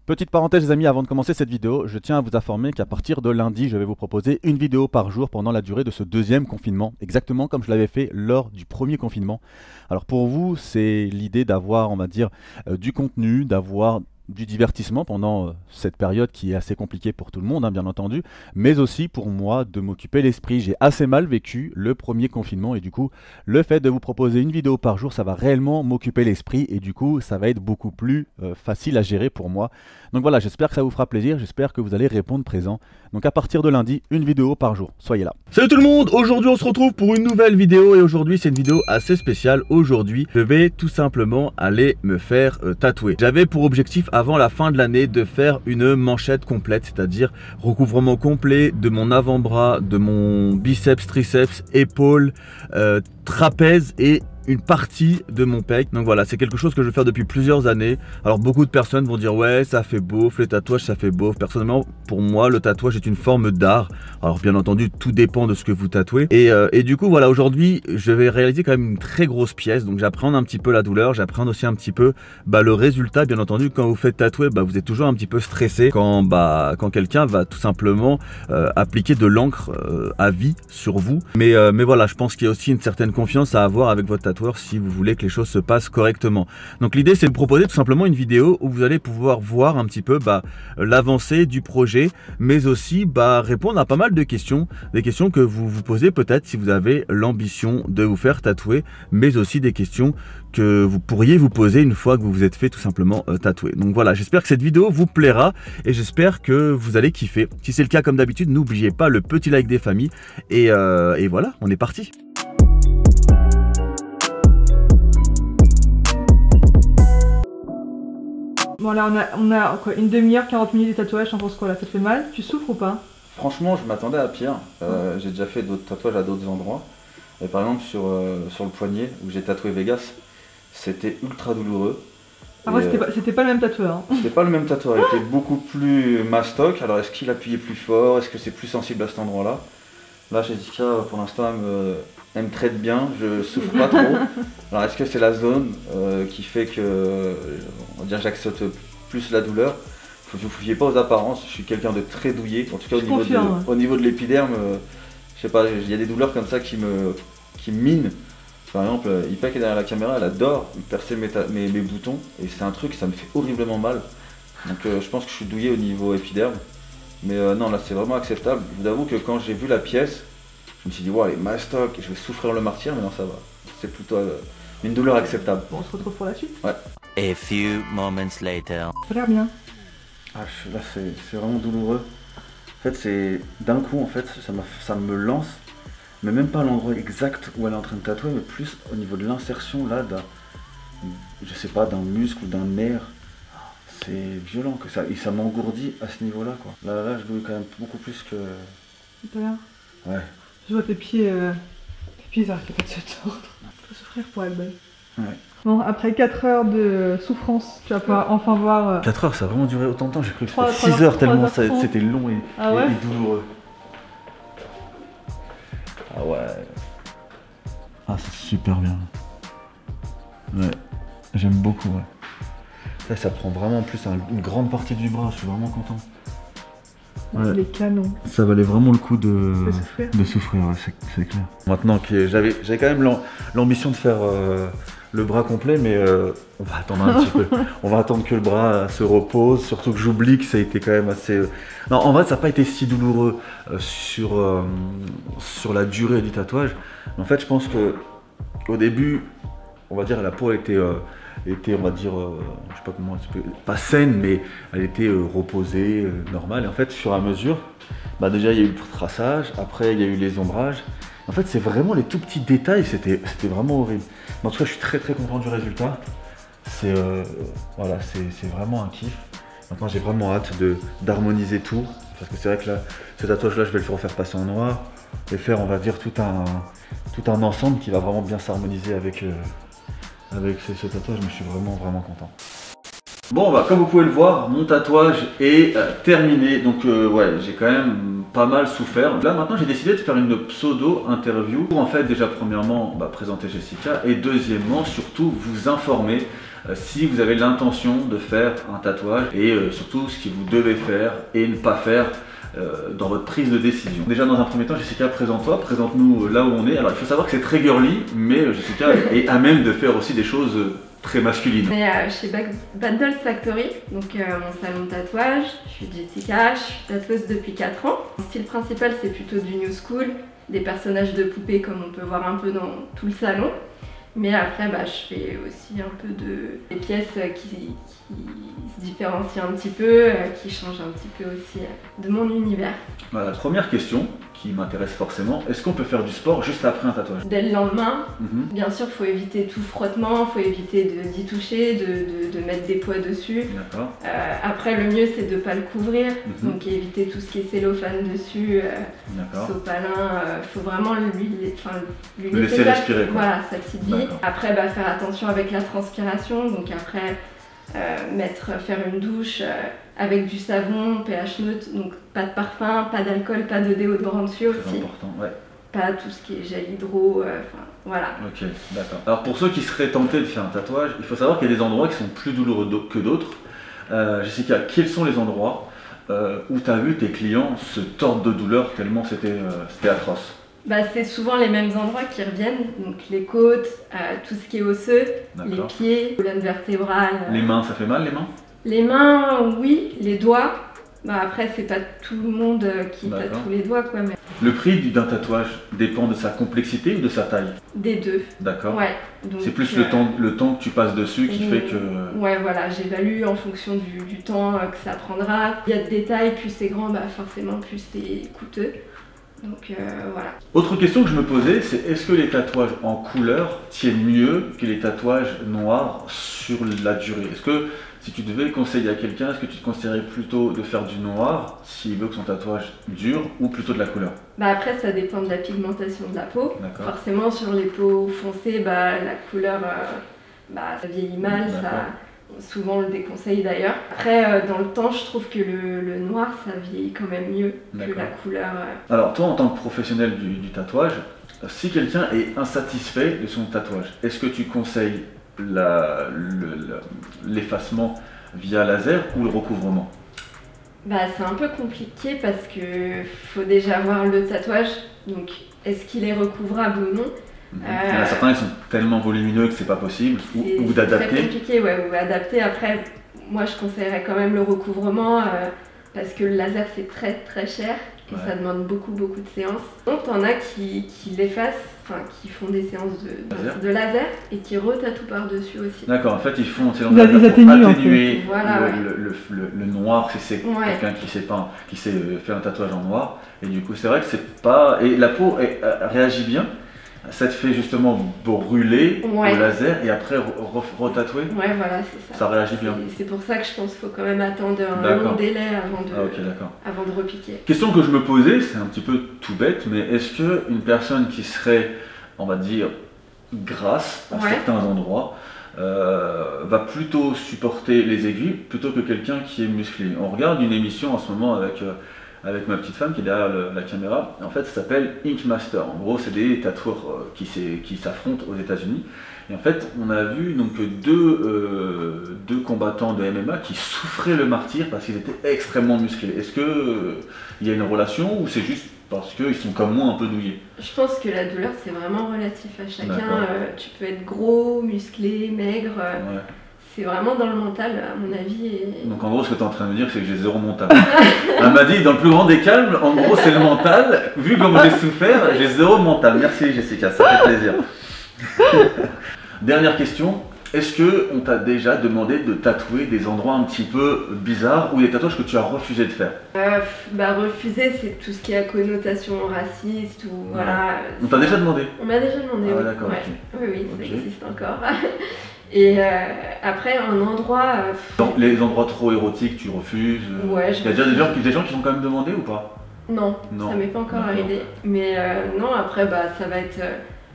Petite parenthèse les amis, avant de commencer cette vidéo, je tiens à vous informer qu'à partir de lundi, je vais vous proposer une vidéo par jour pendant la durée de ce deuxième confinement, exactement comme je l'avais fait lors du premier confinement. Alors pour vous, c'est l'idée d'avoir, on va dire, du contenu, d'avoir du divertissement pendant cette période qui est assez compliquée pour tout le monde, hein, bien entendu, mais aussi pour moi de m'occuper l'esprit. J'ai assez mal vécu le premier confinement et du coup, le fait de vous proposer une vidéo par jour, ça va réellement m'occuper l'esprit et du coup, ça va être beaucoup plus facile à gérer pour moi. Donc voilà, j'espère que ça vous fera plaisir, j'espère que vous allez répondre présent. Donc à partir de lundi, une vidéo par jour, soyez là. Salut tout le monde, aujourd'hui on se retrouve pour une nouvelle vidéo et aujourd'hui c'est une vidéo assez spéciale. Aujourd'hui je vais tout simplement aller me faire tatouer. J'avais pour objectif avant la fin de l'année de faire une manchette complète, c'est-à-dire recouvrement complet de mon avant-bras, de mon biceps, triceps, épaules, trapèze et une partie de mon pec. Donc voilà, c'est quelque chose que je veux faire depuis plusieurs années. Alors beaucoup de personnes vont dire ouais ça fait beauf, les tatouages ça fait beauf. Personnellement pour moi le tatouage est une forme d'art. Alors bien entendu tout dépend de ce que vous tatouez. Et du coup voilà, aujourd'hui je vais réaliser quand même une très grosse pièce. Donc j'appréhende un petit peu la douleur, j'appréhende aussi un petit peu le résultat. Bien entendu quand vous faites tatouer, vous êtes toujours un petit peu stressé quand quelqu'un va tout simplement appliquer de l'encre à vie sur vous. Mais voilà, je pense qu'il y a aussi une certaine confiance à avoir avec votre tatouage si vous voulez que les choses se passent correctement. Donc l'idée c'est de proposer tout simplement une vidéo où vous allez pouvoir voir un petit peu l'avancée du projet, mais aussi répondre à pas mal de questions, des questions que vous vous posez peut-être si vous avez l'ambition de vous faire tatouer, mais aussi des questions que vous pourriez vous poser une fois que vous vous êtes fait tout simplement tatouer. Donc voilà, j'espère que cette vidéo vous plaira et j'espère que vous allez kiffer. Si c'est le cas, comme d'habitude, n'oubliez pas le petit like des familles et voilà, on est parti. Bon là on a quoi, une demi-heure, 40 minutes de tatouage, t'en penses quoi là? Ça te fait mal? Tu souffres ou pas? Franchement je m'attendais à pire, j'ai déjà fait d'autres tatouages à d'autres endroits. Et par exemple sur le poignet où j'ai tatoué Vegas, c'était ultra douloureux. Ah ouais, c'était pas le même tatoueur hein. C'était pas le même tatoueur, il était beaucoup plus mastoc. Alors est-ce qu'il appuyait plus fort? Est-ce que c'est plus sensible à cet endroit là? Là Jessica pour l'instant elle me traite bien, je souffre pas trop. Alors est-ce que c'est la zone qui fait que on va dire j'accepte plus la douleur? Faut que vous ne vous fiez pas aux apparences, je suis quelqu'un de très douillé, en tout cas au niveau de l'épiderme, je sais pas, il y a des douleurs comme ça qui me minent. Par exemple, Ipa qui est derrière la caméra, elle adore percer mes boutons et c'est un truc, ça me fait horriblement mal. Donc je pense que je suis douillé au niveau épiderme. Mais non, là c'est vraiment acceptable. Je vous avoue que quand j'ai vu la pièce, je me suis dit, wow, elle est mastoc, je vais souffrir le martyr, mais non, ça va. C'est plutôt une douleur acceptable. Bon, on se retrouve pour la suite. Ouais. A few moments later. Ça a l'air bien. Ah, là, c'est vraiment douloureux. En fait, c'est d'un coup, en fait, ça me lance, mais même pas à l'endroit exact où elle est en train de tatouer, mais plus au niveau de l'insertion, là, je sais pas, d'un muscle ou d'un nerf. C'est violent que ça, et ça m'engourdit à ce niveau-là, quoi. Là, je douille quand même beaucoup plus que... Tout à l'heure. Ouais. Je vois tes pieds ils arrêtent pas de se tordre. Faut souffrir pour être belle. Ouais. Bon, après 4 heures de souffrance, tu vas pouvoir enfin voir... 4 heures, ça a vraiment duré autant de temps, j'ai cru que c'était 6 heures tellement c'était long et douloureux. Ah ouais. Ah c'est super bien. Ouais, j'aime beaucoup, ouais. Là, ça prend vraiment en plus une grande partie du bras, je suis vraiment content. Ouais. Les canons. Ça valait vraiment le coup de souffrir, ouais, c'est clair. Maintenant que j'avais quand même l'ambition de faire le bras complet, mais on va attendre un petit peu. On va attendre que le bras se repose, surtout que j'oublie que ça a été quand même assez... Non, en vrai, ça n'a pas été si douloureux sur la durée du tatouage. Mais en fait, je pense que au début, on va dire, la peau était on va dire, je sais pas comment, pas saine, mais elle était reposée, normale. Et en fait, sur à mesure, déjà il y a eu le traçage, après il y a eu les ombrages. En fait, c'est vraiment les tout petits détails, c'était vraiment horrible. Mais en tout cas, je suis très très content du résultat. C'est voilà, c'est vraiment un kiff. Maintenant, j'ai vraiment hâte d'harmoniser tout, parce que c'est vrai que là, ce tatouage-là, je vais le refaire passer en noir et faire, on va dire, tout un ensemble qui va vraiment bien s'harmoniser avec ce tatouage, mais je suis vraiment content. Bon, comme vous pouvez le voir, mon tatouage est terminé. Donc ouais, j'ai quand même pas mal souffert. Là maintenant j'ai décidé de faire une pseudo interview pour en fait déjà premièrement présenter Jessica et deuxièmement surtout vous informer si vous avez l'intention de faire un tatouage et surtout ce que vous devez faire et ne pas faire dans votre prise de décision. Déjà dans un premier temps, Jessica, présente-toi, présente-nous là où on est. Alors il faut savoir que c'est très girly, mais Jessica est à même de faire aussi des choses très masculines. On est chez Bad Dolls Factory, donc mon salon de tatouage. Je suis Jessica, je suis tatoueuse depuis 4 ans. Mon style principal c'est plutôt du new school, des personnages de poupées comme on peut voir un peu dans tout le salon. Mais après, je fais aussi un peu des pièces qui se différencient un petit peu, qui changent un petit peu aussi de mon univers. La première question qui m'intéresse forcément, est-ce qu'on peut faire du sport juste après un tatouage? Dès le lendemain, bien sûr, il faut éviter tout frottement, il faut éviter d'y toucher, de mettre des poids dessus. Après, le mieux, c'est de ne pas le couvrir, donc éviter tout ce qui est cellophane dessus, sopalin, il faut vraiment lui laisser respirer. Voilà, sa petite vie. Après, faire attention avec la transpiration, donc après, faire une douche avec du savon, pH neutre, donc pas de parfum, pas d'alcool, pas de déodorant dessus aussi. C'est important, ouais. Pas tout ce qui est gel hydro, voilà. Ok, d'accord. Alors pour ceux qui seraient tentés de faire un tatouage, il faut savoir qu'il y a des endroits qui sont plus douloureux que d'autres. Jessica, quels sont les endroits où tu as vu tes clients se tordre de douleur tellement c'était atroce? C'est souvent les mêmes endroits qui reviennent, donc les côtes, tout ce qui est osseux, les pieds, colonne vertébrale. Les mains, ça fait mal les mains? Les mains, oui, les doigts. Après, c'est pas tout le monde qui tatoue les doigts, quoi. Mais... Le prix d'un tatouage dépend de sa complexité ou de sa taille? Des deux. D'accord. Ouais. C'est plus le temps que tu passes dessus qui fait que... Ouais, voilà, j'évalue en fonction du temps que ça prendra. Il y a de détails, plus c'est grand, forcément, plus c'est coûteux. Donc voilà. Autre question que je me posais, c'est est-ce que les tatouages en couleur tiennent mieux que les tatouages noirs sur la durée? Est-ce que si tu devais conseiller à quelqu'un, est-ce que tu te conseillerais plutôt de faire du noir s'il veut que son tatouage dure ou plutôt de la couleur? Après ça dépend de la pigmentation de la peau. Forcément sur les peaux foncées, la couleur ça vieillit mal, souvent on le déconseille d'ailleurs. Après dans le temps je trouve que le noir ça vieillit quand même mieux que la couleur. Alors toi en tant que professionnel du tatouage, si quelqu'un est insatisfait de son tatouage, est-ce que tu conseilles l'effacement via laser ou le recouvrement? C'est un peu compliqué parce que faut déjà voir le tatouage, donc est-ce qu'il est recouvrable ou non? Il y en a certains qui sont tellement volumineux que c'est pas possible, ou d'adapter. C'est très compliqué, ou adapter. Après, moi je conseillerais quand même le recouvrement parce que le laser c'est très très cher et ça demande beaucoup de séances. Donc t'en as qui l'effacent, qui font des séances de laser et qui retatouent par-dessus aussi. D'accord, en fait ils font ils atténuent le noir si c'est quelqu'un qui sait faire un tatouage en noir. Et du coup c'est vrai que c'est pas... Et la peau réagit bien. Ça te fait justement brûler au laser et après retatouer? Ouais, voilà, c'est ça. Ça réagit bien. C'est pour ça que je pense qu'il faut quand même attendre un long délai avant de repiquer. Question que je me posais, c'est un petit peu tout bête, mais est-ce qu'une personne qui serait, on va dire, grasse à certains endroits, va plutôt supporter les aiguilles plutôt que quelqu'un qui est musclé? On regarde une émission en ce moment avec ma petite femme qui est derrière la caméra. En fait, ça s'appelle Ink Master. En gros, c'est des tatoueurs qui s'affrontent aux États-Unis. Et en fait, on a vu donc deux combattants de MMA qui souffraient le martyre parce qu'ils étaient extrêmement musclés. Est-ce qu'il y a une relation ou c'est juste parce qu'ils sont comme moi un peu douillés? Je pense que la douleur, c'est vraiment relatif à chacun. Tu peux être gros, musclé, maigre. C'est vraiment dans le mental, à mon avis. Donc en gros, ce que tu es en train de me dire, c'est que j'ai zéro mental. Elle m'a dit, dans le plus grand des calmes, en gros, c'est le mental. Vu comme j'ai souffert, j'ai zéro mental. Merci Jessica, ça fait plaisir. Dernière question. Est-ce qu'on t'a déjà demandé de tatouer des endroits un petit peu bizarres ou des tatouages que tu as refusé de faire? Refuser, c'est tout ce qui a connotation raciste ou voilà. On t'a déjà demandé? On m'a déjà demandé, oui. D'accord. Oui, ça existe encore. Et après, un endroit... Les endroits trop érotiques, tu refuses? Ouais, il y a déjà des gens qui t'ont quand même demandé ou pas? Non, ça m'est pas encore arrivé. Mais non, après, ça va être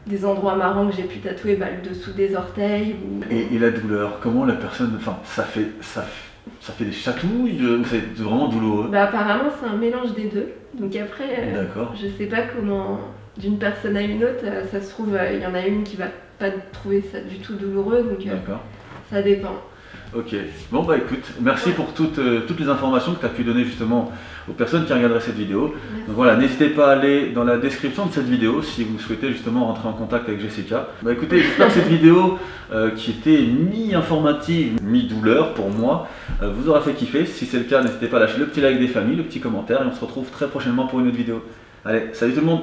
des endroits marrants que j'ai pu tatouer le dessous des orteils. Et la douleur, comment la personne... Enfin, ça fait des chatouilles ou c'est vraiment douloureux? Apparemment, c'est un mélange des deux. Donc après, je sais pas comment... D'une personne à une autre, ça se trouve, il y en a une qui va pas trouver ça du tout douloureux, donc Ça dépend. Ok, bon bah écoute, merci pour toutes les informations que tu as pu donner justement aux personnes qui regarderaient cette vidéo. Merci. Donc voilà, n'hésitez pas à aller dans la description de cette vidéo si vous souhaitez justement rentrer en contact avec Jessica. Bah écoutez, j'espère que cette vidéo qui était mi-informative, mi-douleur pour moi, vous aura fait kiffer. Si c'est le cas, n'hésitez pas à lâcher le petit like des familles, le petit commentaire et on se retrouve très prochainement pour une autre vidéo. Allez, salut tout le monde!